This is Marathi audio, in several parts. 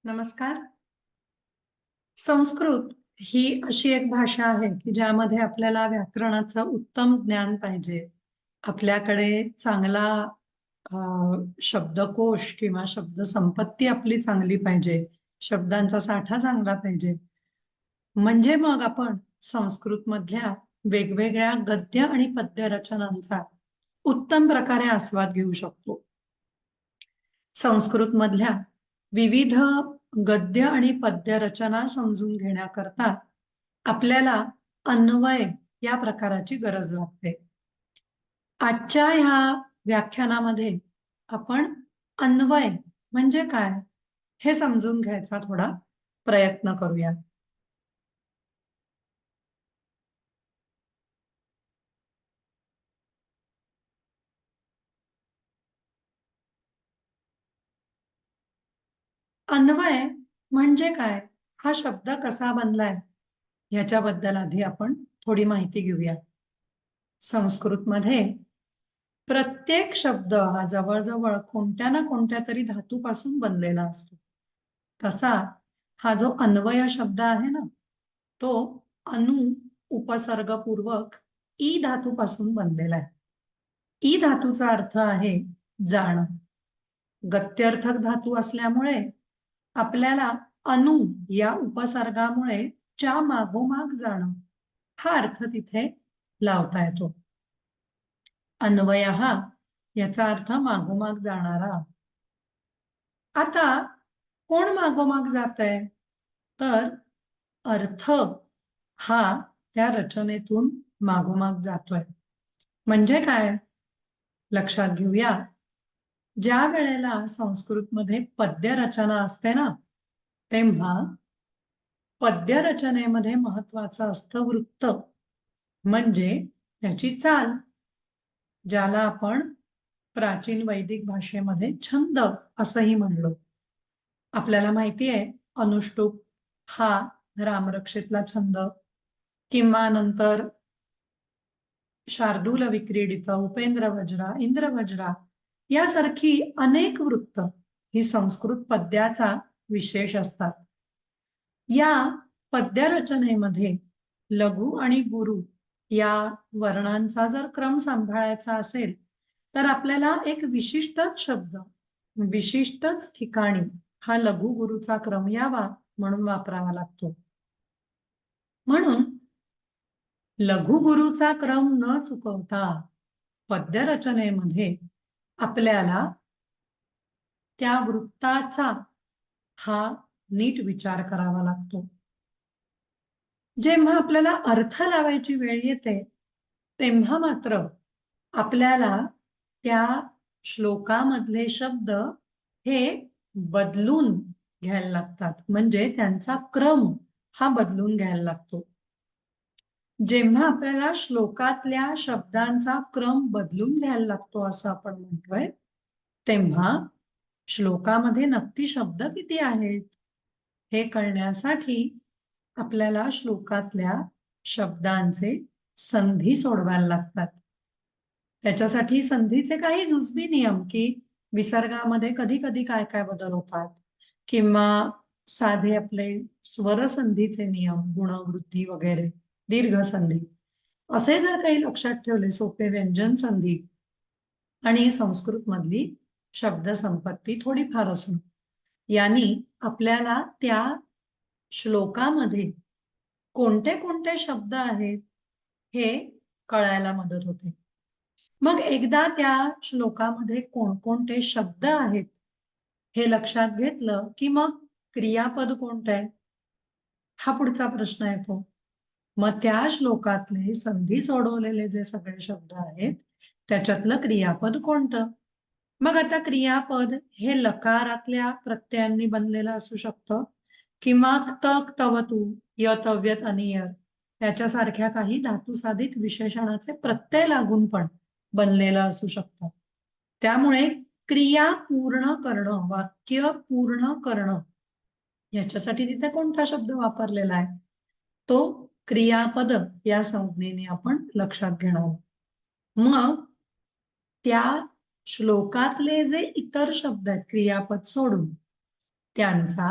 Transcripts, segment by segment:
नमस्कार. संस्कृत ही अशी एक भाषा आहे की ज्यामध्ये आपल्याला व्याकरणाचं उत्तम ज्ञान पाहिजे. आपल्याकडे चांगला शब्दकोश किंवा शब्द संपत्ती आपली चांगली पाहिजे. शब्दांचा साठा चांगला पाहिजे. म्हणजे मग आपण संस्कृत मधल्या वेगवेगळ्या गद्य आणि पद्य रचनांचा उत्तम प्रकारे आस्वाद घेऊ शकतो. संस्कृत मधल्या विविध गद्य आणि पद्य रचना समजून घेण्याकरता आपल्याला अन्वय या प्रकाराची गरज लागते. आजच्या ह्या व्याख्यानामध्ये आपण अन्वय म्हणजे काय हे समजून घ्यायचा थोडा प्रयत्न करूया. अन्वय म्हणजे काय, हा शब्द कसा बनलाय ह्याच्याबद्दल आधी आपण थोडी माहिती घेऊया. संस्कृतमध्ये प्रत्येक शब्द हा जवळजवळ कोणत्या ना कोणत्या तरी धातूपासून बनलेला असतो. तसा हा जो अन्वय शब्द आहे ना, तो अनु उपसर्गपूर्वक ई धातूपासून बनलेला आहे. ई धातूचा अर्थ आहे जाण. गत्यर्थक धातू असल्यामुळे आपल्याला अनु या उपसर्गामुळे च्या मागोमाग जाणं हा अर्थ तिथे लावता येतो. अन्वयः याचा अर्थ मागोमाग जाणारा. आता कोण मागोमाग जातंय, तर अर्थ हा त्या रचनेतून मागोमाग जातोय. म्हणजे काय, लक्षात घेऊया. ज्या वेळेला संस्कृतमध्ये पद्य रचना असते ना, तेव्हा पद्य रचनेमध्ये महत्वाचं असतं वृत्त, म्हणजे त्याची चाल, ज्याला आपण प्राचीन वैदिक भाषेमध्ये छंद असंही म्हणलो. आपल्याला माहिती आहे अनुष्टुप हा रामरक्षेतला छंद, किंवा नंतर शार्दूल विक्रीडित, उपेंद्र वज्रा, इंद्र वज्रा यासारखी अनेक वृत्त ही संस्कृत पद्याचा विशेष असतात. या पद्यरचनेमध्ये लघु आणि गुरु या वर्णांचा जर क्रम सांभाळायचा असेल तर आपल्याला एक विशिष्टच शब्द विशिष्टच ठिकाणी हा लघु गुरुचा क्रम यावा म्हणून वापरावा लागतो. म्हणून लघु गुरुचा क्रम न चुकवता पद्यरचनेमध्ये आपल्याला त्या वृत्ताचा हा नीट विचार करावा लागतो. जेव्हा आपल्याला अर्थ लावायची वेळ येते तेव्हा मात्र आपल्याला त्या श्लोकामधले शब्द हे बदलून घ्यायला लागतात, म्हणजे त्यांचा क्रम हा बदलून घ्यायला लागतो. जेव्हा आपल्याला श्लोकातल्या शब्दांचा क्रम बदलून घ्यायला लागतो असं आपण म्हणतोय, तेव्हा श्लोकामध्ये नक्की शब्द किती आहेत हे कळण्यासाठी आपल्याला श्लोकातल्या शब्दांचे संधी सोडवायला लागतात. त्याच्यासाठी संधीचे काही जुजबी नियम, की विसर्गामध्ये कधी कधी काय काय बदल होतात, किंवा साधे आपले स्वरसंधीचे नियम, गुणवृद्धी वगैरे, दीर्घ संधी असे जर काही लक्षात ठेवले, सोपे व्यंजन संधी आणि संस्कृत मधली शब्द संपत्ती थोडीफार असणं, यांनी आपल्याला त्या श्लोकामध्ये कोणते कोणते शब्द आहेत हे कळायला मदत होते. मग एकदा त्या श्लोकामध्ये कोणकोणते शब्द आहेत हे लक्षात घेतलं की मग क्रियापद कोणतं आहे हा पुढचा प्रश्न येतो. मग त्या श्लोकातले संधी सोडवलेले जे सगळे शब्द आहेत त्याच्यातलं क्रियापद कोणतं. मग आता क्रियापद हे लकारातल्या प्रत्ययांनी बनलेलं असू शकतं, किंवा तक तवतू यत अव्यत अनियर याच्यासारख्या काही धातुसाधित विशेषणाचे प्रत्यय लागून पण बनलेलं असू शकतं. त्यामुळे क्रिया पूर्ण करणं, वाक्य पूर्ण करणं, याच्यासाठी तिथे कोणता शब्द वापरलेला आहे तो क्रियापद या संज्ञेने आपण लक्षात घेणार. मग त्या श्लोकातले जे इतर शब्द आहेत क्रियापद सोडून त्यांचा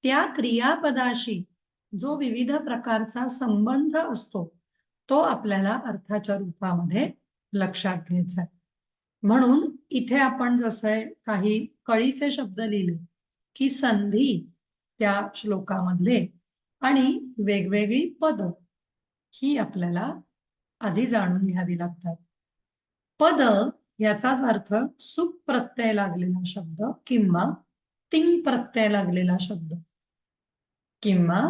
त्या क्रियापदाशी जो विविध प्रकारचा संबंध असतो तो आपल्याला अर्थाच्या रूपामध्ये लक्षात घ्यायचा आहे. म्हणून इथे आपण जसं काही कळीचे शब्द लिहिले की संधी त्या श्लोकामधले आणि वेगवेगळी पद ही आपल्याला आधी जाणून घ्यावी लागतात. पद याचाच अर्थ सुप प्रत्यय लागलेला शब्द किंवा तिंग प्रत्यय लागलेला शब्द किंवा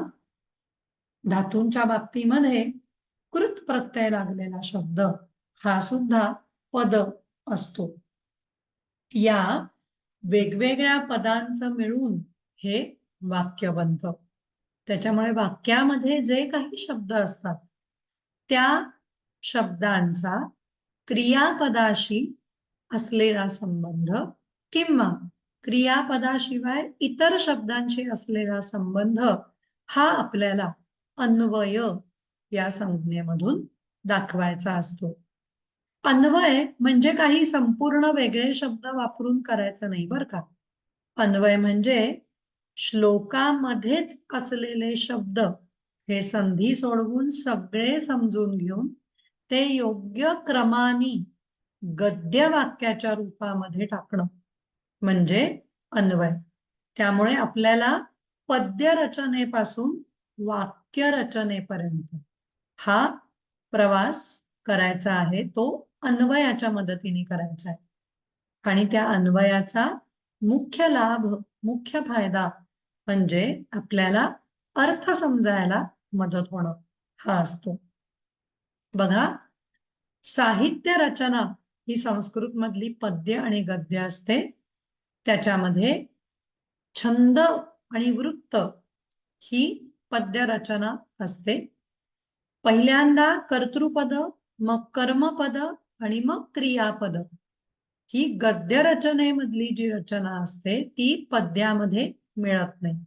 धातूंच्या बाबतीमध्ये कृत प्रत्यय लागलेला शब्द हा सुद्धा पद असतो. या वेगवेगळ्या पदांचं मिळून हे वाक्य बनतं. त्याच्यामुळे वाक्यामध्ये जे काही शब्द असतात त्या शब्दांचा क्रियापदाशी असलेला संबंध किंवा क्रियापदाशिवाय इतर शब्दांशी असलेला संबंध हा आपल्याला अन्वय या संज्ञेमधून दाखवायचा असतो. अन्वय म्हणजे काही संपूर्ण वेगळे शब्द वापरून करायचं नाही बरं का. अन्वय म्हणजे श्लोकामध्येच असलेले शब्द हे संधी सोडवून सगळे समजून घेऊन ते योग्य क्रमाने गद्य वाक्याच्या रूपामध्ये टाकणं म्हणजे अन्वय. त्यामुळे आपल्याला पद्य रचनेपासून वाक्य रचनेपर्यंत हा प्रवास करायचा आहे तो अन्वयाच्या मदतीने करायचा आहे. आणि त्या अन्वयाचा मुख्य लाभ मुख्य फायदा म्हणजे आपल्याला अर्थ समजायला मदत होणं हा असतो. बघा, साहित्य रचना ही संस्कृत मधली पद्य आणि गद्य असते. त्याच्यामध्ये छंद आणि वृत्त ही पद्य रचना असते. पहिल्यांदा कर्तृपद, मग कर्मपद आणि मग क्रियापद ही गद्य रचनेमधली जी रचना असते ती पद्यामध्ये मिळत नाही.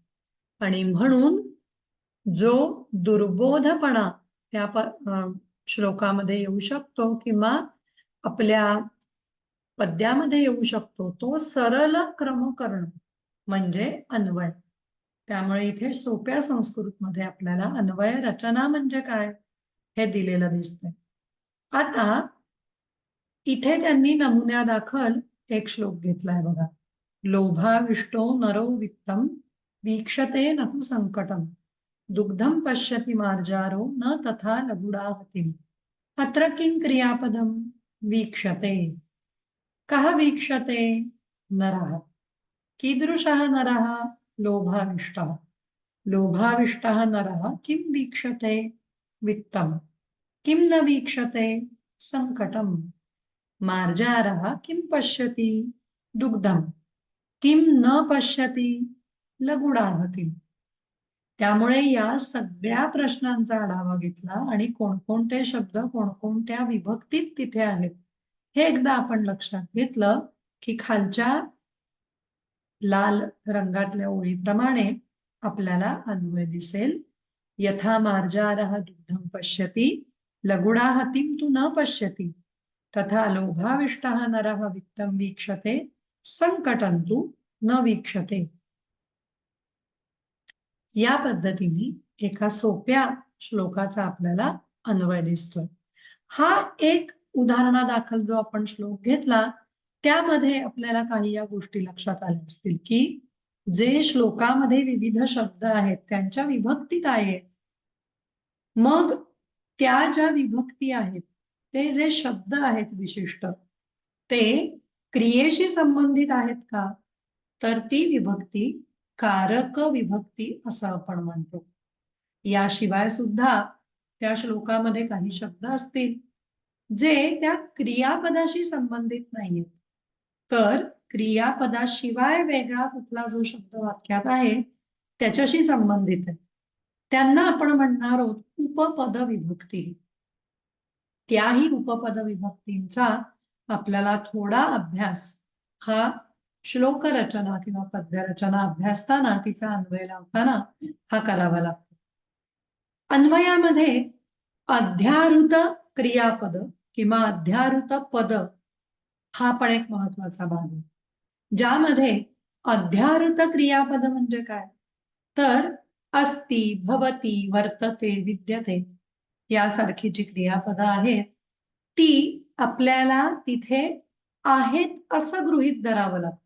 आणि म्हणून जो दुर्बोधपणा त्या श्लोकामध्ये येऊ शकतो किंवा आपल्या पद्यामध्ये येऊ शकतो तो सरळ क्रम करणं म्हणजे अन्वय. त्यामुळे इथे सोप्या संस्कृतमध्ये आपल्याला अन्वय रचना म्हणजे काय हे दिलेलं दिसतंय. आता इथे त्यांनी नमुन्यादाखल एक श्लोक घेतलाय बघा. लोभाविष्टो नरो वित्तम वीक्षते न तु संकटम दुग्धम पश्यति मार्जारो न तथा लघुडाहतिम. अत्र किं क्रियापदम वीक्षते. कः वीक्षते? नरः. कीदृशः नरः? लोभाविष्टः. लोभाविष्टः नरः किं वीक्षते? वित्तम. किं न वीक्षते? संकटम. मार्जारः किं पश्यति? दुग्धम. किं न पश्यति? लघुडाहतिम. त्यामुळे या सगळ्या प्रश्नांचा आढावा घेतला आणि कोणकोणते शब्द कोणकोणत्या विभक्तीत तिथे आहेत हे एकदा आपण लक्षात घेतलं की खालच्या लाल रंगातल्या ओळीप्रमाणे आपल्याला अन्वय दिसेल. यथा मार्जारः दुग्धम पश्यति लघुडाहतिम तु न पश्यति तथा लोभाविष्टः नरः वित्तम वीक्षते संकटं तु न वीक्षते. या पद्धतीने एका सोप्या श्लोकाचा आपल्याला अन्वय दिसतोय. हा एक उदाहरणादाखल जो आपण श्लोक घेतला त्यामध्ये आपल्याला काही या गोष्टी लक्षात आल्या असतील की जे श्लोकामध्ये विविध शब्द आहेत त्यांच्या विभक्ती काय आहेत, मग त्या ज्या विभक्ती आहेत ते जे शब्द आहेत विशिष्ट ते क्रियेशी संबंधित आहेत का, तर ती विभक्ती कारक विभक्ती असं आपण म्हणतो. याशिवाय सुद्धा त्या श्लोकामध्ये काही शब्द असतील जे त्या क्रियापदाशी संबंधित नाहीयेत, तर क्रियापदाशिवाय वेगळा कुठला जो शब्द वाक्यात आहे त्याच्याशी संबंधित आहे त्यांना आपण म्हणणार आहोत उपपद विभक्ती. त्याही उपपद विभक्तींचा आपल्याला थोडा अभ्यास हा श्लोक रचना किंवा पद्य रचना अभ्यासताना तिचा अन्वय लावताना हा करावा लागतो. अन्वयामध्ये अध्याहृत क्रियापद किंवा अध्याहृत पद हा पण एक महत्वाचा भाग आहे. ज्यामध्ये अध्याहृत क्रियापद म्हणजे काय, तर अस्ति, भवति, वर्तते, विद्यते यासारखी जी क्रियापदं आहेत ती आपल्याला तिथे आहेत असं गृहीत धरावं लागतं.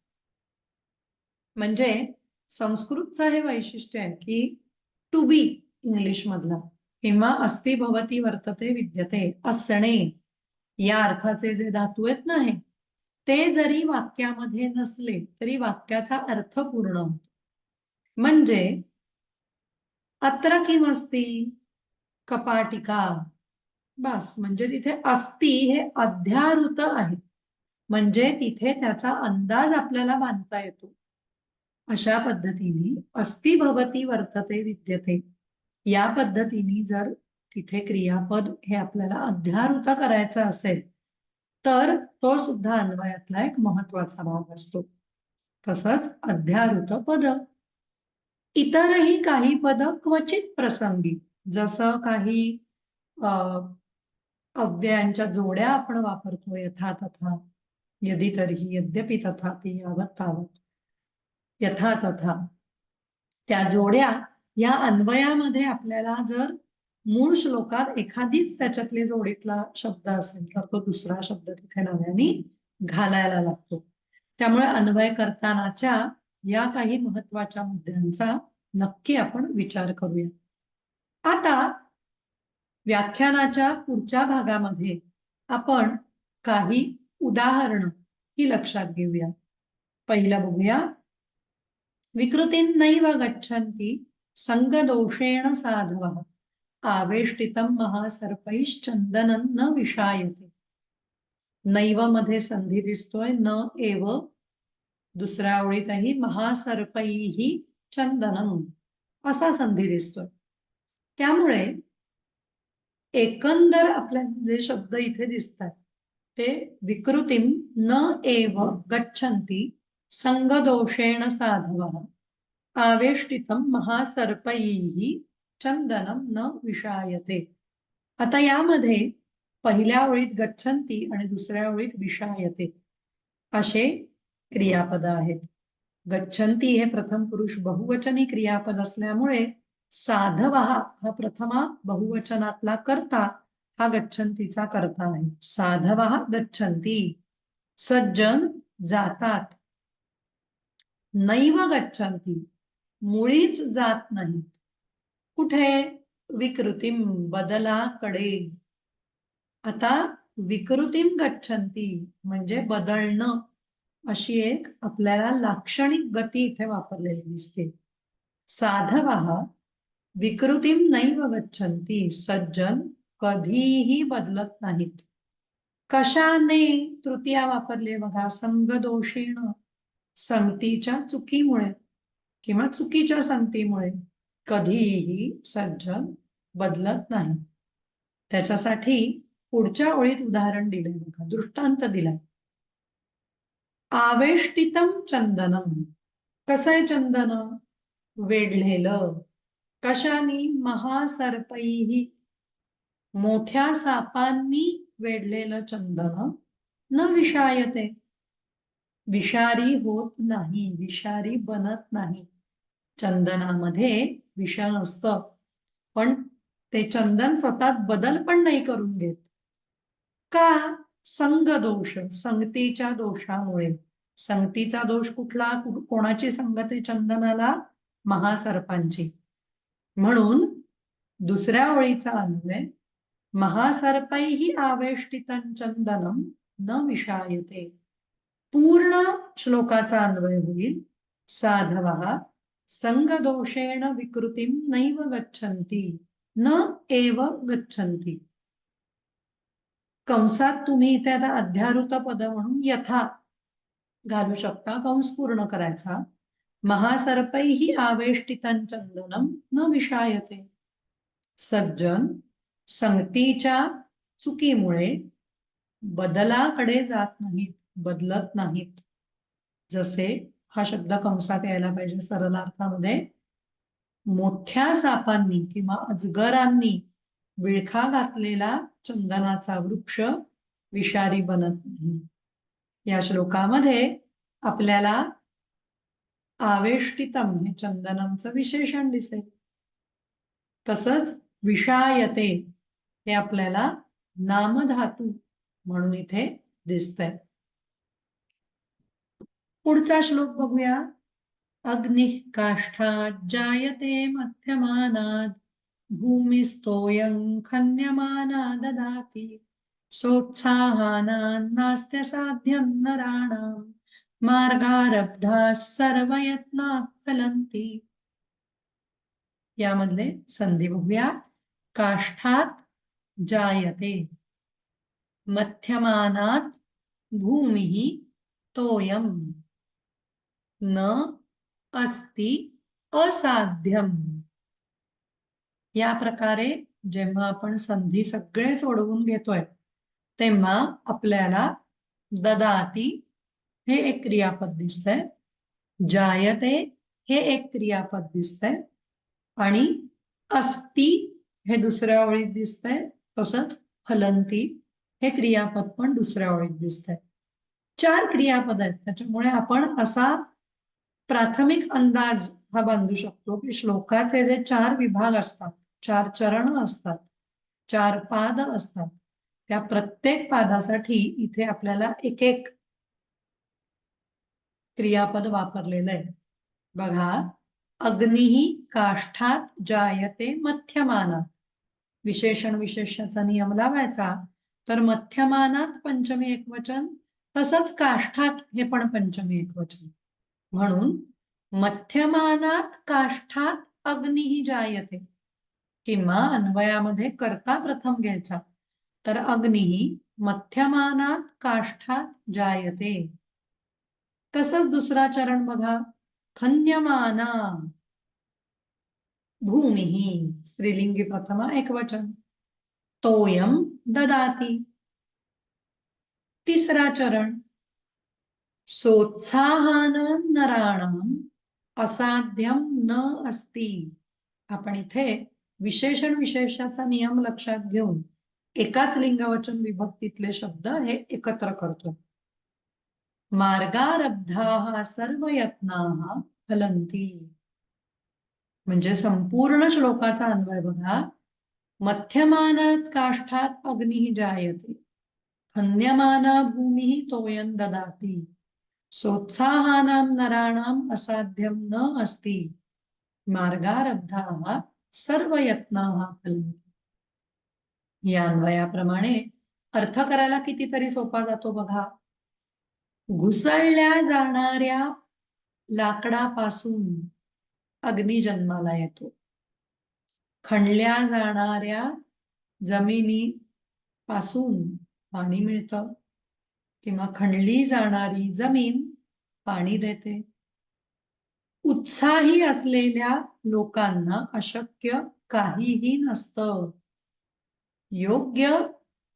म्हणजे संस्कृतचं हे वैशिष्ट्य आहे की टू बी इंग्लिश मधला किंवा अस्ति, भवति, वर्तते, विद्यते असणे या अर्थाचे जे धातू आहेत ना हे ते जरी वाक्यामध्ये नसले तरी वाक्याचा अर्थ पूर्ण होतो. म्हणजे अत्र किम अस्ति, कपाटिका, बस म्हणजे तिथे अस्ति हे अध्यारूत आहे, म्हणजे तिथे त्याचा अंदाज आपल्याला बांधता येतो. अशा पद्धतीने अस्ति, भवति, वर्तते, विद्यते या पद्धतीने जर तिथे क्रियापद हे आपल्याला अध्यारूत करायचं असेल तर तो सुद्धा अन्वयातला एक महत्वाचा भाग असतो. तसंच अध्यारूत पद. इतरही काही पद क्वचित प्रसंगी, जसं काही अव्ययांच्या जोड्या आपण वापरतो यथा तथा, यदि तर्हि, यद्यपि, तथापि, यावत तावत, यथा तथा, त्या जोड्या या अन्वयामध्ये आपल्याला जर मूळ श्लोकात एखादीच त्याच्यातली जोडीतला शब्द असेल तर तो दुसरा शब्द तिथे नव्याने घालायला लागतो. त्यामुळे अन्वय करतानाच्या या काही महत्वाच्या मुद्द्यांचा नक्की आपण विचार करूया. आता व्याख्यानाच्या पुढच्या भागामध्ये आपण काही उदाहरणं ही लक्षात घेऊया. पहिलं बघूया. विकृतींनैव गच्छन्ति संगदोषेण साधवः आवेष्टितं महासर्पैश्चन्दनं न विषायते. नैव मध्ये संधी दिसतोय, न एव दुसऱ्या ओळीतही महासर्पैः चंदनम असा संधी दिसतोय. त्यामुळे एकंदर आपल्याला जे शब्द इथे दिसतात ते विकृतीं न एव गच्छन्ति संगदोषेण साधवः आवेष्टितं महासर्पैः चंदनम न विषायते. आता यामध्ये पहिल्या ओळीत गच्छन्ति आणि दुसऱ्या ओळीत विषायते असे क्रियापद आहेत. गच्छन्ति हे प्रथम पुरुष बहुवचनी क्रियापद असल्यामुळे साधवः हा प्रथमा बहुवचनातला कर्ता हा गच्छन्तीचा कर्ता आहे. साधवः गच्छन्ति, सज्जन जातात. नैव गच्छन्ति, मुळीच जात नाहीत. कुठे? विकृतीम, बदलाकडे. आता विकृतीम गच्छन्ति म्हणजे बदलणं अशी एक आपल्याला लाक्षणिक गती इथे वापरलेली दिसते. साधवः विकृतीम नैव गच्छन्ति, सज्जन कधीही बदलत नाहीत. कशाने तृतीया वापरली बघा, संगदोषेण, संगतीच्या चुकीमुळे किंवा चुकीच्या संगतीमुळे कधीही सज्जन बदलत नाही. त्याच्यासाठी पुढच्या ओळीत उदाहरण दिलंय बघा, दृष्टांत दिलाय. आवेष्टितं चंदनम, कसं आहे चंदन? वेढलेलं. कशानी? महासर्पैः, मोठ्या सापांनी वेढलेलं चंदन न विषायते, विषारी होत नाही, विषारी बनत नाही. चंदनामध्ये विष नसतं, पण ते चंदन स्वतः बदल पण नाही करून घेत. का? संगदोष, संगतीच्या दोषामुळे. संगतीचा दोष कुठला? कोणाची संगती चंदनाला? महासर्पांची. म्हणून दुसऱ्या ओळीचा अन्वय महासर्पैः आवेष्टितं चंदनम न विषायते. पूर्ण श्लोकाचा अन्वय होईल साधवः संगदोषेण विकृतीं नैव गच्छन्ति न एव गच्छन्ति. कंसात तुम्ही इथे आता अध्यारूत पद म्हणून यथा घालू शकता, कंस पूर्ण करायचा. महासर्पैः आवेष्टितं चंदनम न विषायते. सज्जन संगतीच्या चुकीमुळे बदलाकडे जात नाहीत, बदलत नाहीत. जसे हा शब्द कंसात यायला पाहिजे सरळ अर्थामध्ये, मोठ्या सापांनी किंवा अजगरांनी विळखा घातलेला चंदनाचा वृक्ष विषारी बनत नाही. या श्लोकामध्ये आपल्याला आवेष्टितम हे चंदनमचं विशेषण दिसेल. तसंच विषायते हे आपल्याला नामधातू म्हणून इथे दिसतंय. पुढचा श्लोक बघूया. अग्निः काष्ठात् जायते मध्यमानाद् भूमिस्तोयं खन्यमाना ददाति सोत्साहानान्नास्त्य साध्यं नराणां मार्गारब्धाः सर्वयत्नाः फलन्ति. यामधले संधी बघूया. काष्ठात जायते, मध्यमानात भूमिः तोयम, न अस्ति असाध्यम. या प्रकारे जेव्हा आपण संधी सगळे सोडवून घेतोय तेव्हा आपल्याला ददाती हे एक क्रियापद दिसतंय, जायते हे एक क्रियापद दिसतंय आणि अस्ति हे दुसऱ्या ओळीत दिसतंय. तसंच फलंती हे क्रियापद पण दुसऱ्या ओळीत दिसतंय. 4 क्रियापद आहेत. त्याच्यामुळे आपण असा प्राथमिक अंदाज हा बांधू शकतो की श्लोकाचे जे 4 विभाग असतात, 4 चरण असतात, 4 पाद असतात, त्या प्रत्येक पादासाठी इथे आपल्याला एक एक क्रियापद वापरलेलं आहे. बघा, अग्निः काष्ठात जायते मध्यमानात. विशेषण विशेषणाचा नियम लावायचा तर मध्यमानात पंचमी एकवचन, तसंच काष्ठात हे पण पंचमी एकवचन. म्हणून मध्यमानात काष्ठात अग्निः जायते, किंवा अन्वयामध्ये कर्ता प्रथम घ्यायचा तर अग्निः मध्यमानात काष्ठात जायते. तसंच दुसरा चरण बघा, खन्यमाना भूमिः स्त्रीलिंगी प्रथमा एकवचन, तोयम ददाति. तिसरा चरण, सोत्साहानां नराणां असाध्यम न अस्ति. आपण इथे विशेषण विशेषाचा नियम लक्षात घेऊन एकाच लिंगवचन विभक्तीतले शब्द हे एकत्र करतो. मार्गारब्धाः सर्व यत्नाः फलन्ति. म्हणजे संपूर्ण श्लोकाचा अन्वय बघा. मध्यमानात काष्ठात अग्निः जायते, खन्यमाना भूमिः तोयं ददाति, सोत्साहानां नराणाम् असाध्यं न अस्ति, मार्गारब्धाः सर्व यत्नाः फलन्ति. या अन्वयाप्रमाणे अर्थ करायला कितीतरी सोपा जातो बघा. घुसळल्या जाणाऱ्या लाकडापासून अग्नी जन्माला येतो. खणल्या जाणाऱ्या जमिनीपासून पाणी मिळतं, किंवा खणली जाणारी जमीन पाणी देते. उत्साही असलेल्या लोकांना अशक्य काहीही नसतं. योग्य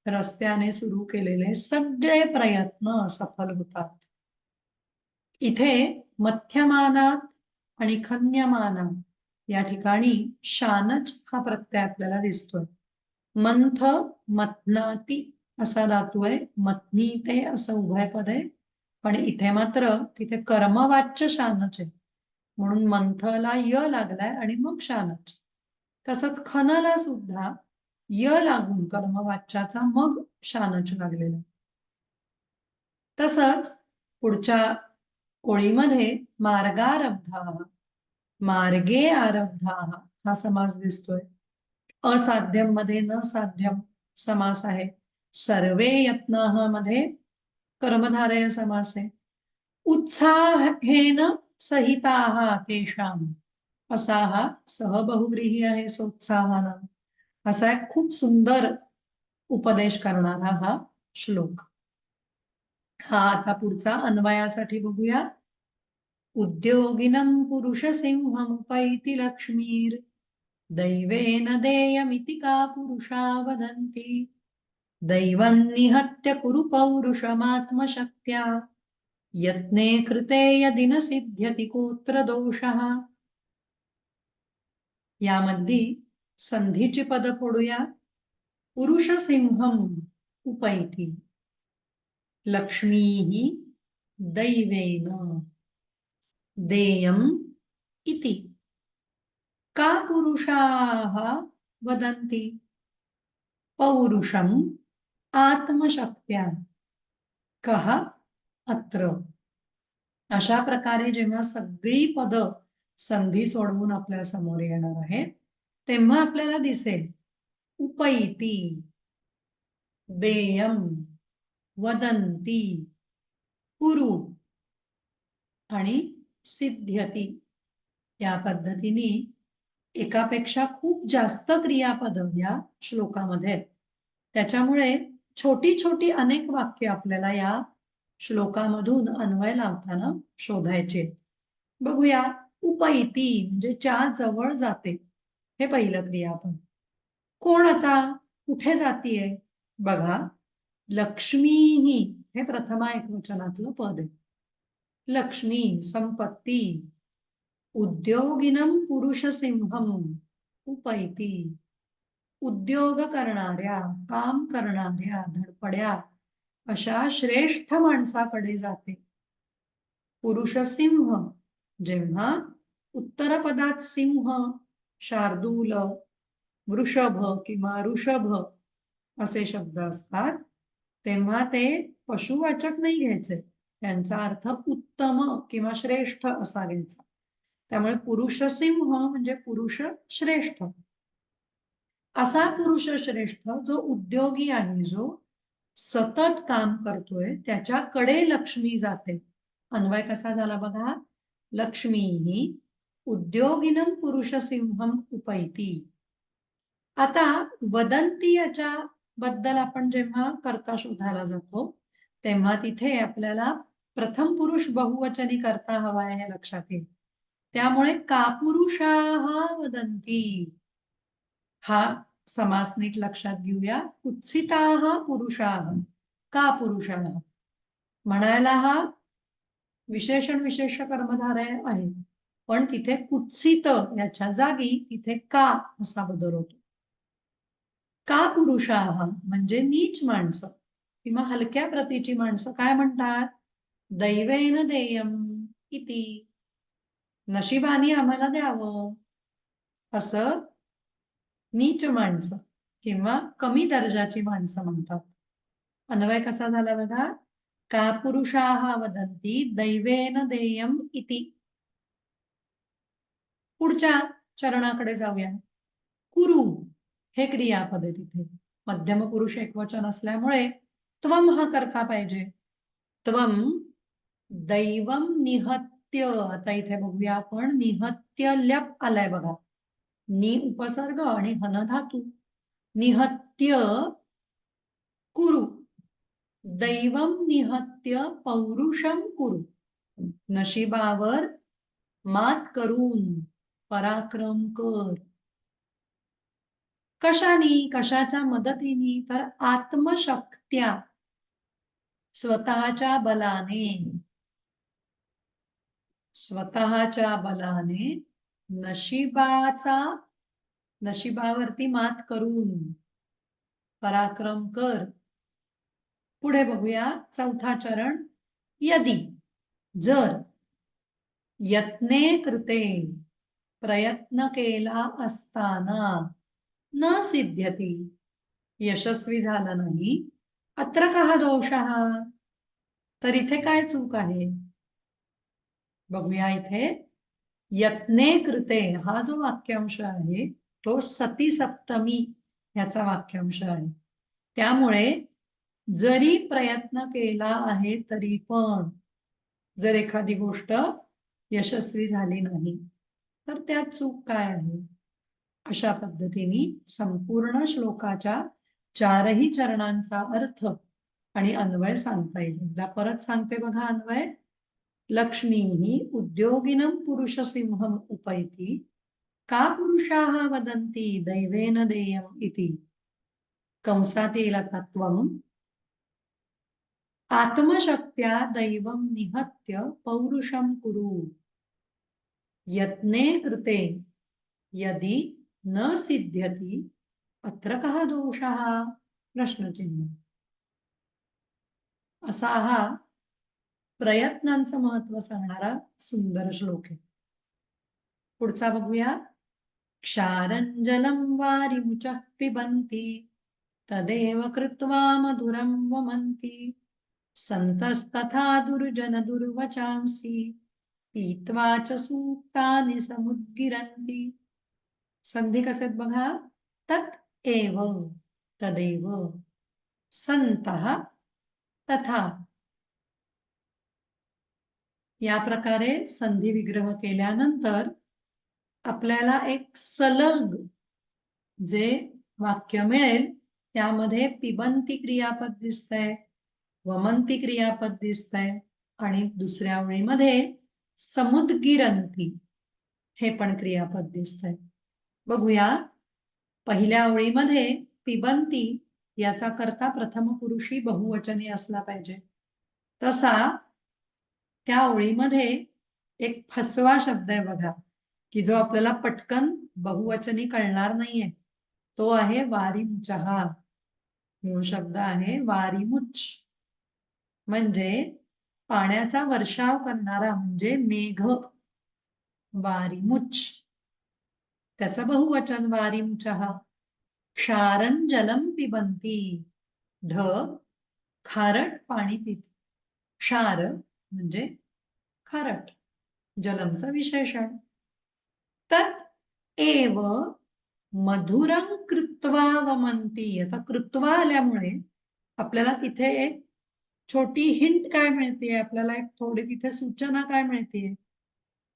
रस्त्याने सुरू केलेले सगळे प्रयत्न सफल होतात. इथे मध्यमानात आणि खन्यमानात या ठिकाणी शानच हा प्रत्यय आपल्याला दिसतोय. मंथ मथनाती असा धातू आहे, मथनीते असं उभयपद आहे, पण इथे मात्र तिथे कर्मवाच्य शानच आहे, म्हणून मंथला य लागलाय आणि मग शानच. तसंच खनला सुद्धा य लागून कर्मवाच्याचा मग शानच लागलेला. तसंच पुढच्या ओळीमध्ये मार्गारब्धाः, मार्गे आरब्धाः हा समास दिसतोय. असाध्यम मध्ये न साध्यम समास आहे. सर्वे यत्नाः मध्ये कर्मधारय समास आहे. उत्साहेन सहिताः तेषां असा हा सहबहुव्रीही आहे. सोत्साहानां असा एक खूप सुंदर उपदेश करणारा हा श्लोक. हा आता पुढचा अन्वयासाठी बघूया. उद्योगिनं पुरुषसिंहमुपैति लक्ष्मीर् दैवेन देयमिति का पुरुषा वदन्ति दैवं निहत्य कुरु पौरुषमात्मशक्त्या यत्ने कृते यदि न सिद्ध्यति कोत्र दोषः. यामधली संधीची पद फोडूया. पुरुषसिंहम उपैति, लक्ष्मीः दैवेन. देयम् इति। का पुरुषाः वदन्ति? पौरुषम् आत्मशक्त्या। कः अत्र? अशा प्रकारे जेव्हा सगळी पद संधी सोडवून आपल्या समोर येणार आहेत तेव्हा आपल्याला दिसेल उपैती, देयम, वदंती, कुरु आणि सिद्ध्यती या पद्धतीने एकापेक्षा खूप जास्त क्रियापद या श्लोकामध्ये आहेत. त्याच्यामुळे छोटी छोटी अनेक वाक्य आपल्याला या श्लोकामधून अन्वय लावताना शोधायचे. बघूया. उपैती म्हणजे च्या जवळ जाते, हे पहिलं क्रियापद. कोण आता कुठे जातीये? बघा, लक्ष्मीही हे प्रथमा एकवचनातलं पद आहे. लक्ष्मी, संपत्ती. उद्योगिनम पुरुष सिंहम उपैती. उद्योग करणाऱ्या, काम करणाऱ्या, धडपड्या अशा श्रेष्ठ माणसाकडे जाते. पुरुषसिंह जेव्हा उत्तरपदात सिंह, शार्दूल, वृषभ किंवा ऋषभ असे शब्द असतात तेव्हा ते पशुवाचक नाही घ्यायचे, त्यांचा अर्थ उत्तम किंवा श्रेष्ठ असा घ्यायचा. त्यामुळे पुरुषसिंह म्हणजे पुरुष श्रेष्ठ. असा पुरुष श्रेष्ठ जो उद्योगी आहे, जो सतत काम करतोय, त्याच्याकडे लक्ष्मी जाते. अन्वय कसा झाला बघा. लक्ष्मी ही उद्योगिनम पुरुषसिंहम उपैती. आता वदंती याच्या बद्दल आपण जेव्हा कर्ता शोधायला जातो तेव्हा तिथे आपल्याला प्रथम पुरुष बहुवचनी कर्ता हवा आहे हे लक्षात येईल. त्यामुळे कापुरुषाः वदन्ति हा समास नीट लक्षात घेऊया. कुत्सिताः पुरुषाः. का पुरुषाः म्हणायला हा विशेषण विशेष कर्मधारय आहे, पण तिथे कुत्सित याच्या जागी तिथे का असा बदल होतो. का पुरुषाः म्हणजे नीच माणसं किंवा हलक्या प्रतीची माणसं काय म्हणतात? दैवेन देयम इति. नशिबाने आम्हाला द्यावं असं नीच माणसं किंवा कमी दर्जाची माणसं म्हणतात. अन्वय कसा झाला बघा. का पुरुषाः वदन्ति दैवेन देयम इति. पुढच्या चरणाकडे जाऊया. कुरु हे क्रियापद आहे. तिथे मध्यम पुरुष एकवचन असल्यामुळे त्वम हा कर्ता पाहिजे. त्वम दैवम निहत्य. आता इथे बघूया आपण, निहत्य ल्यप आलाय बघा. नि उपसर्ग आणि हन धातू. निहत्य कुरु. दैवम निहत्य पौरुषम कुरु. नशिबावर मात करून पराक्रम कर. कशानी? कशाच्या मदतीने? तर आत्मशक्त्या, स्वतःच्या बलाने. स्वतःच्या बलाने नशिबावरती मात करून पराक्रम कर. पुढे बघूया चौथा चरण. यदि जर यत्ने कृते प्रयत्न केला असताना न सिद्ध्यति यशस्वी झाला नाही अत्र कः दोषः. तर इथे काय चूक आहे बघूया. इथे यत्ने कृते हा जो वाक्यांश आहे तो सती सप्तमी ह्याचा वाक्यांश आहे. त्यामुळे जरी प्रयत्न केला आहे तरी पण जर एखादी गोष्ट यशस्वी झाली नाही तर त्यात चूक काय आहे. अशा पद्धतीने संपूर्ण श्लोकाच्या चारही चरणांचा अर्थ आणि अन्वय सांगता येईल. एकदा परत सांगते बघा अन्वय. लक्ष्मीः उद्योगिनं पुरुषसिंहम् उपैति. का पुरुषाः वदन्ति दैवेन देयम् इति. कंसात येईल आता त्वम् आत्मशक्त्या दैवं निहत्य पौरुषं कुरु. यत्ने कृते यदि न सिद्ध्यति अत्र कः दोषः. प्रश्नचिन्ह. असा हा प्रयत्नांचं महत्व सांगणारा सुंदर श्लोक आहे. पुढचा बघूया. क्षारंजलं वारिमुचः पिबन्ति तदेव कृत्वा मधुरं वमन्ति सन्तस्तथा दुर्जन दुर्वचांसि पीत्वा च सूक्तानि समुद्गिरन्ति. संधी कसे आहेत बघा. तत् एव तदेव संतः तथा. या प्रकारे संधी विग्रह केल्यानंतर आपल्याला एक सलग जे वाक्य मिळेल त्यामध्ये पिबंती क्रियापद दिसतंय, वमंती क्रियापद दिसतंय आणि दुसऱ्या ओळीमध्ये समुद्गिरंती हे पण क्रियापद दिसतंय. बघूया. पहिल्या ओळीमध्ये पिबंती याचा कर्ता प्रथम पुरुषी बहुवचनी असला पाहिजे. तसा त्या ओळीमध्ये एक फसवा शब्द आहे बघा, की जो आपल्याला पटकन बहुवचनी कळणार नाहीये. तो आहे वारिमुचः. मूळ शब्द आहे वारिमुच, म्हणजे पाण्याचा वर्षाव करणारा, म्हणजे मेघ. वारिमुच त्याचं बहुवचन वारिमुचः. क्षारं जलं पिबन्ति, ढग खारट पाणी पिते. क्षार म्हणजे खारट, जलमचं विशेषण. तत् एव मधुरं कृत्वा वमन्ति. आता कृत्वा आल्यामुळे आपल्याला तिथे एक छोटी हिंट काय मिळते, आपल्याला एक थोडी तिथे सूचना काय मिळते,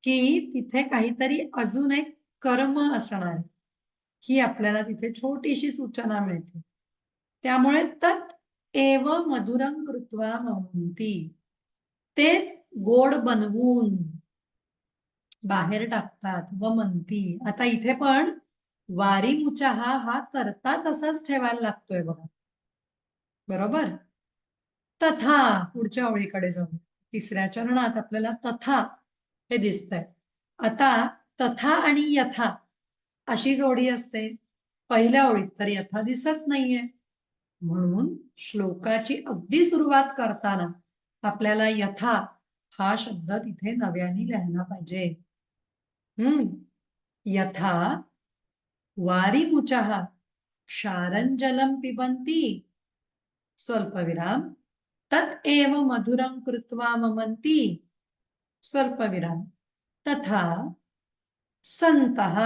की तिथे काहीतरी अजून एक कर्म असणार ही आपल्याला तिथे छोटीशी सूचना मिळते. त्यामुळे तत् एव मधुरं कृत्वा वमन्ति, तेच गोड बनवून बाहेर टाकतात. वमन्ति. आता इथे पण वारिमुचः हा कर्ता तसाच ठेवायला लागतोय बघा. बरोबर. तथा पुढच्या ओळीकडे जाऊ. तिसऱ्या चरणात आपल्याला तथा हे दिसतंय. आता तथा आणि यथा अशी जोडी असते. पहिल्या ओळीत तर यथा दिसत नाहीये, म्हणून श्लोकाची अगदी सुरुवात करताना आपल्याला यथा हा शब्द तिथे नव्याने लिहायला पाहिजे. यथा वारिमुचः क्षारं जलं पिबन्ति स्वल्पविराम तत् एव मधुरं कृत्वा वमन्ति स्वल्पविराम तथा संतः.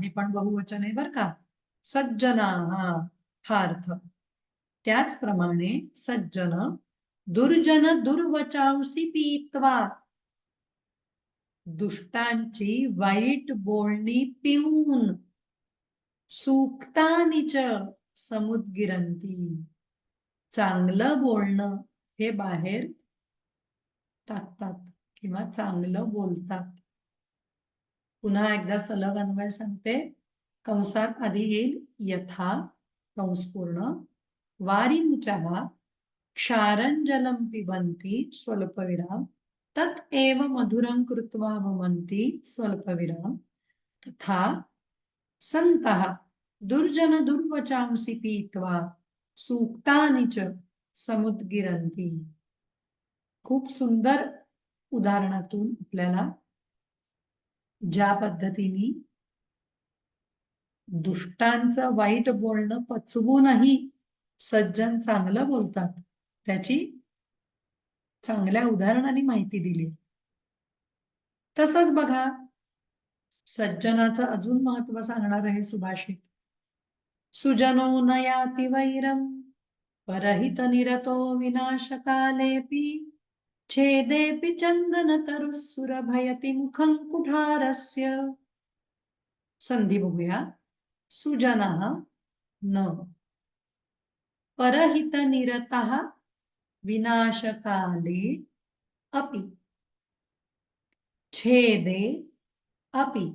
हे पण बहुवचन आहे बर का. सज्जनाः हा अर्थ. त्याचप्रमाणे सज्जन दुर्जन दुर्वचांसी पीत्वा, दुष्टांची वाईट बोलणी पिऊन सूक्तानि च समुद्गिरन्ति, चांगलं बोलणं हे बाहेर टाकतात किंवा चांगलं बोलतात. पुन्हा एकदा सलग अन्वय सांगते. कंसात आधी येईल यथा कंस पूर्ण, वारिमुचः क्षारं जलं पिबन्ति स्वल्पविराम तत् एव मधुरं कृत्वा वमन्ति स्वल्पविराम तथा संतः दुर्जन दुर्वचांसी पीत्वा सूक्तानि च समुद्गिरन्ति. खूप सुंदर उदाहरणातून आपल्याला ज्या पद्धतीने दुष्टांचं वाईट बोलणं पचवूनही सज्जन चांगलं बोलतात त्याची चांगल्या उदाहरणाने माहिती दिली. तसंच बघा, सज्जनाचं अजून महत्व सांगणार आहे सुभाषित. सुजनो न याति वैरं परहित निरतो विनाशकालेपि छेदेपि चंदनतरुः सुरभयति मुखं कुठारस्य. संधी बघूया. सुजनः न परहित निरतः विनाशकाले अपि छेदे अपि.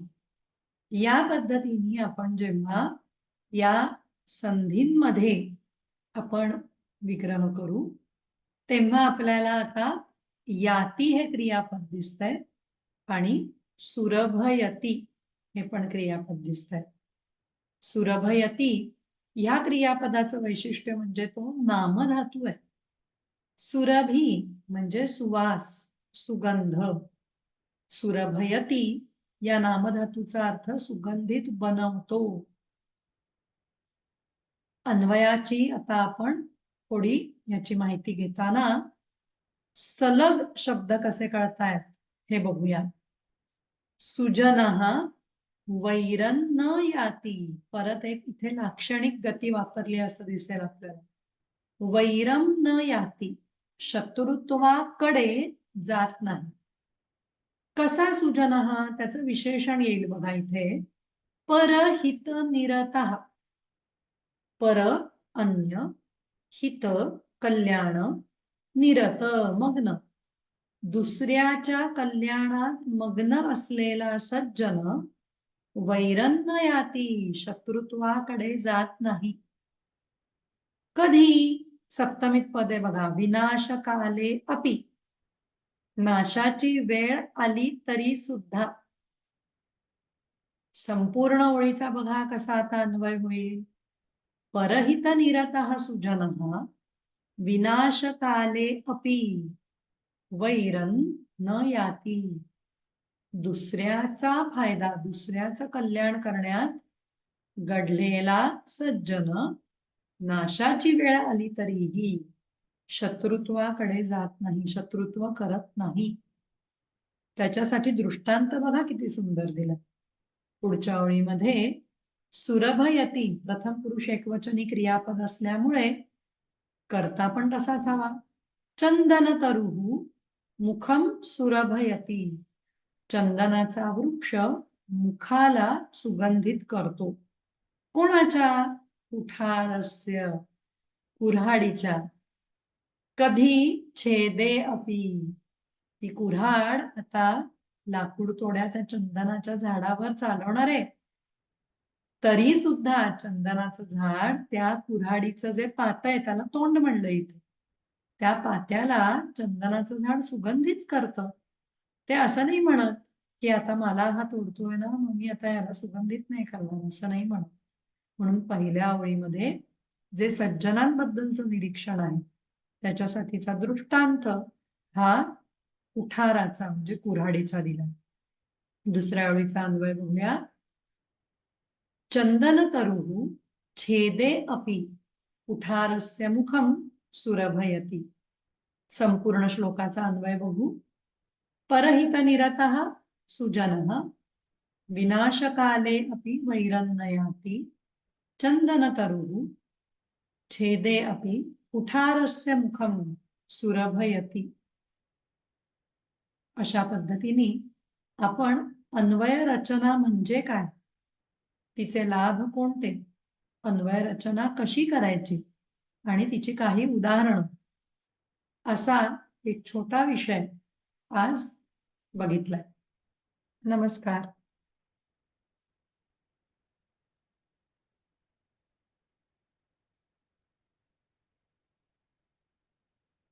या पद्धतीने आपण जेव्हा या संधींमध्ये आपण विग्रह करू तेव्हा आपल्याला आता याती हे क्रियापद दिसतंय आणि सुरभयती हे पण क्रियापद दिसतंय. सुरभयती या क्रियापदाचं वैशिष्ट्य म्हणजे तो नामधातू आहे. सुरभी म्हणजे सुवास, सुगंध. सुरभयती या नामधातूचा अर्थ सुगंधित बनवतो. अन्वयाची आता आपण थोडी याची माहिती घेताना सलग शब्द कसे कळतायत हे बघूया. सुजनः वैरं न याती. परत एक इथे लाक्षणिक गती वापरली असं दिसेल आपल्याला. वैरं न याती, शत्रुत्वाकडे जात नाही. कसा सुजनः, त्याचं विशेषण येईल बघा इथे. परहित निरतः. पर अन्य, हित कल्याण, निरत मग्न. दुसऱ्याच्या कल्याणात मग्न असलेला सज्जन वैरं न याती, शत्रुत्वाकडे जात नाही. कधी? सप्तमीत पदे बघा. विनाशकाले अपि. नाशाची वेळ आली तरी सुद्धा. संपूर्ण ओळीचा बघा कसा आता अन्वय होईल. परहित निरतः सुजनः विनाशकाले अपि वैरं न याती. दुसऱ्याचा फायदा, दुसऱ्याचं कल्याण करण्यात घडलेला सज्जन नाशाची वेळ आली तरीही शत्रुत्वाकडे जात नाही, शत्रुत्व करत नाही. त्याच्यासाठी दृष्टांत बघा किती सुंदर दिला. पुढच्या ओळीमध्ये सुरभयती, प्रथम पुरुष एकवचनी क्रियापद असल्यामुळे कर्ता पण तसाच हवा. चंदन तरुः मुखम सुरभयती. चंदनाचा वृक्ष मुखाला सुगंधित करतो. कोणाच्या? कुठारस्य, कुऱ्हाडीच्या. कधी? छेदे अपि. ती कुऱ्हाड आता लाकूड तोड्या त्या चंदनाच्या झाडावर चालवणार आहे, तरी सुद्धा चंदनाचं झाड त्या कुऱ्हाडीचं जे पात आहे त्याला तोंड म्हणलं इथे. त्या पात्याला चंदनाचं झाड सुगंधित करतं. ते असं नाही म्हणत की आता मला हा तोडतोय ना, मग मी आता याला सुगंधित नाही करणार, असं नाही म्हणत. म्हणून पहिल्या ओळीमध्ये जे सज्जनांबद्दलचं निरीक्षण आहे त्याच्यासाठीचा दृष्टांत हा कुठाराचा म्हणजे कुऱ्हाडीचा दिला. दुसऱ्या ओळीचा अन्वय बघूया. चंदन तरुः छेदे अपि कुठारस्य मुखम सुरभयती. संपूर्ण श्लोकाचा अन्वय बघू. परहित निरतः सुजनः विनाशकाले अपि वैरं न याति. चंदन तरुः छेदे अपि कुठारस्य मुखम सुरभयती. अशा पद्धतीने आपण अन्वय रचना म्हणजे काय, तिचे लाभ कोणते, अन्वय रचना कशी करायची आणि तिची काही उदाहरणं, असा एक छोटा विषय आज बघितलाय. नमस्कार.